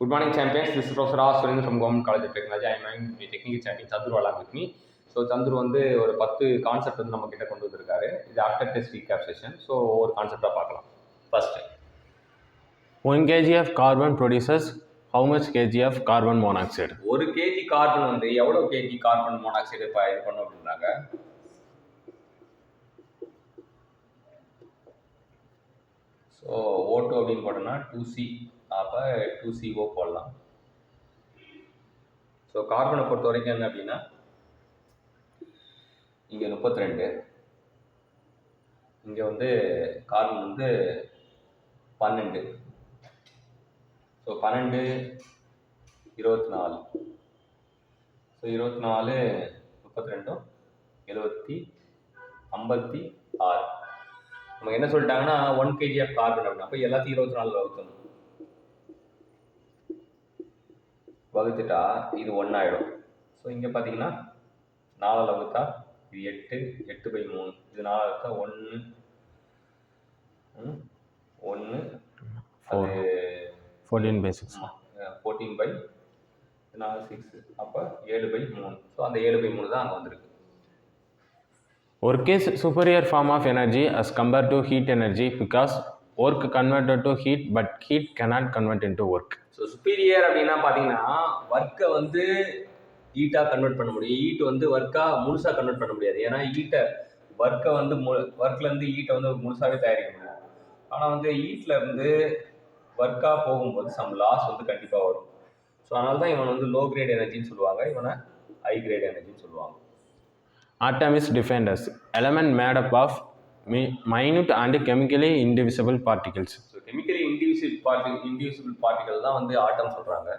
Good morning, champions. This is Professor R. Surendra from Government College of Technology. I am the technical champion Chandru along with me. So Chandru வந்து ஒரு 10 concept வந்து நம்ம கிட்ட கொண்டு வந்திருக்காரு. இது after test recap session. So ஒரு கான்செப்டாக பார்க்கலாம். First 1 kg of carbon produces how much kg of carbon monoxide? ஒரு கேஜி கார்பன் வந்து எவ்வளோ கேஜி கார்பன் மோனாக்சைடு இப்போ இது பண்ணோம் அப்படின்னாங்க. ஸோ O2 அப்படின்னு போட்டோம்னா 2C, அப்போ 2CO போடலாம். ஸோ கார்பனை பொறுத்த வரைக்கும் என்ன அப்படின்னா இங்கே 32, இங்கே வந்து கார்பன் வந்து 12. ஸோ 12 24. ஸோ 24 32 70 56. நமக்கு என்ன சொல்லிட்டாங்கன்னா 1 kg ஆஃப் கார்பன் அப்படின்னா அப்போ எல்லாத்தையும் 24 வகுக்கணும். வகுத்துட்டா இது 1 ஆகிடும். ஸோ இங்கே பார்த்தீங்கன்னா 4 வகுத்தா இது 8/3. இது 4 வகுத்தா 1 1 14/6. 14/6 அப்போ 7/3. ஸோ அந்த 7/3 தான் அங்கே வந்திருக்கு. Work is superior form of energy as compared to heat energy because work converted to heat but heat cannot convert into work. So superior அப்படின்னா பார்த்தீங்கன்னா ஒர்க்கை வந்து ஹீட்டாக கன்வெர்ட் பண்ண முடியும். ஹீட் வந்து ஒர்க்காக முழுசாக கன்வெர்ட் பண்ண முடியாது. ஏன்னா ஒர்க்கை வந்து ஒர்க்லேருந்து ஹீட்டை வந்து முழுசாகவே தயாரிக்க முடியும். ஆனால் வந்து ஹீட்டில் இருந்து ஒர்க்காக போகும்போது சம் லாஸ் வந்து கண்டிப்பாக வரும். ஸோ அதனால தான் இவனை வந்து லோ கிரேட் எனர்ஜின்னு சொல்லுவாங்க, இவனை ஹை கிரேட் எனர்ஜின்னு சொல்லுவாங்க. Atom is defined as element made up of minute and chemically indivisible particles. So chemically indivisible particle தான் வந்து ஆட்டம் சொல்கிறாங்க.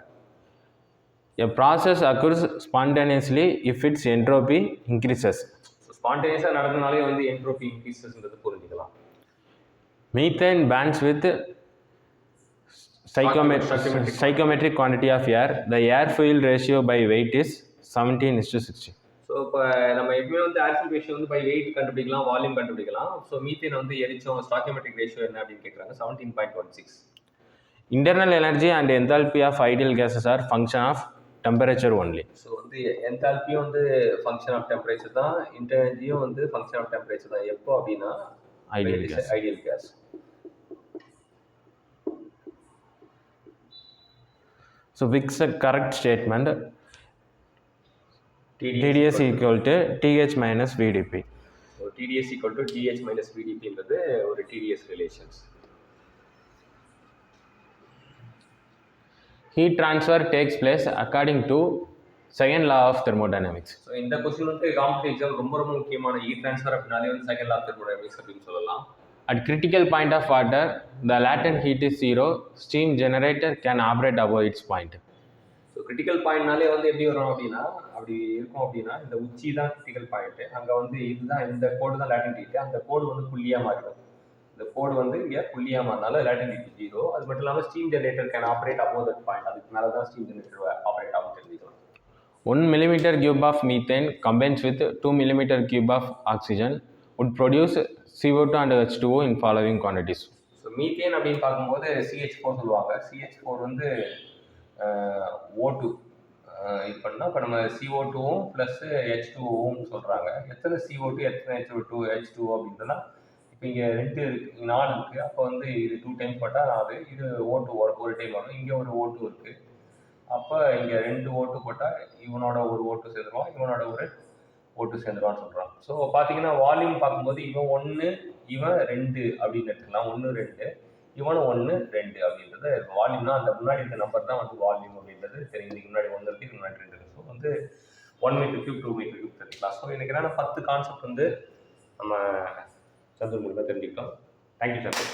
A process occurs spontaneously if its entropy increases. So ஸ்பான்டேனியஸாக நடந்தனாலே வந்து என்ட்ரோபி இன்க்ரீசஸ்ன்றது புரிஞ்சுக்கலாம். Methane bonds with stoichiometric quantity of air. The air-fuel ratio by weight is 17:60. So இப்போ நம்ம எப்பவுமே வந்து ஏர் ரேஷியோ வந்து பை வெயிட் கண்டுபிடிக்கலாம், வால்யூம் கண்டுபிடிக்கலாம். ஸோ மீத்தேன் வந்து எரிச்சோம் ஸ்டாக்கியோமெட்ரிக் ரேஷியோ என்ன அப்படின்னு கேட்குறாங்க. 17.16. Internal energy and enthalpy of ideal gases are function of temperature only. So வந்து என்தால்பியும் வந்து ஃபங்க்ஷன் ஆஃப் டெம்பரேச்சர் தான், இன்டர்னர்ஜியும் வந்து ஃபங்க்ஷன் ஆஃப் டெம்பரேச்சர் தான். எப்போ அப்படின்னா ideal case. So fix a correct statement. TDS equal to TH minus VDP. So TDS equal to TH minus VDP என்பது ஒரு TDS relations. Heat transfer takes place according to second law of thermodynamics. So இந்த question வந்து competitive exam ரொம்ப ரொம்ப முக்கியமான. Heat transfer அப்படின்னாலே வந்து second law of thermodynamics அப்படின்னு சொல்லலாம். At critical point of water, the latent heat is 0. Steam generator can operate above its point. So critical பாயிண்ட்னாலே வந்து எப்படி வரும் அப்படின்னா அப்படி இருக்கும் அப்படின்னா இந்த உச்சி தான் கிரிட்டிக்கல் பாயிண்ட்டு. அங்கே வந்து இதுதான் இந்த கோடு தான் லேட்டன்ட் ஹீட்டு. அந்த கோடு வந்து புள்ளியாக மாறிடும். இந்த கோடு வந்து இங்கே புள்ளியாக மாறினால லேட்டன்ட் ஹீட் 0. அது மட்டும் இல்லாமல் steam generator can operate above that point. அதுக்கு மேலே தான் ஸ்டீம் ஜெனரேட்டர் ஆப்ரேட் ஆகும் தெரிஞ்சுக்கலாம். 1 millimeter cube of methane combines with 2 millimeter cube of oxygen would produce CO2 and H2O in following quantities. So methane அப்படின்னு பார்க்கும்போது CH4 சொல்லுவாங்க. CH4 வந்து O2 இது பண்ணால் இப்போ நம்ம CO2வும் ப்ளஸ் H2Oவும் சொல்கிறாங்க. எத்தனை CO2 எத்தனை H2O அப்படின்றனா இப்போ இங்கே 2 இருக்குது, 4 இருக்குது. அப்போ வந்து இது 2 டைம்ஸ் போட்டால் 4, இது O2 ஒரு டைம் வரும். இங்கே ஒரு O2 இருக்குது. அப்போ இங்கே 2 O2 போட்டால் இவனோட ஒரு O2 சேர்ந்துருவான், இவனோட ஒரு O2 சேர்ந்துருவான்னு சொல்கிறான். ஸோ பார்த்தீங்கன்னா வால்யூம் பார்க்கும்போது இவன் 1 இவன் 2 அப்படின்னு எடுத்துக்கலாம். 1 2 இவனும் 1 2 அப்படின்றது வால்யூம்னா அந்த முன்னாடி இருக்க நம்பர் தான் வந்து வால்யூம் அப்படின்றது தெரியும். இதுக்கு முன்னாடி 1 இருக்குது, இதுக்கு முன்னாடி 2 இருக்குது. ஸோ வந்து 1 மீட்டர் கியூப் 2 மீட்டர் கியூப் தெரிஞ்சுக்கலாம். ஸோ எனக்கு என்னென்ன 10 கான்செப்ட் வந்து நம்ம சந்திர மூலியமாக தெரிஞ்சுக்கிட்டோம். தேங்க்யூ சந்திர.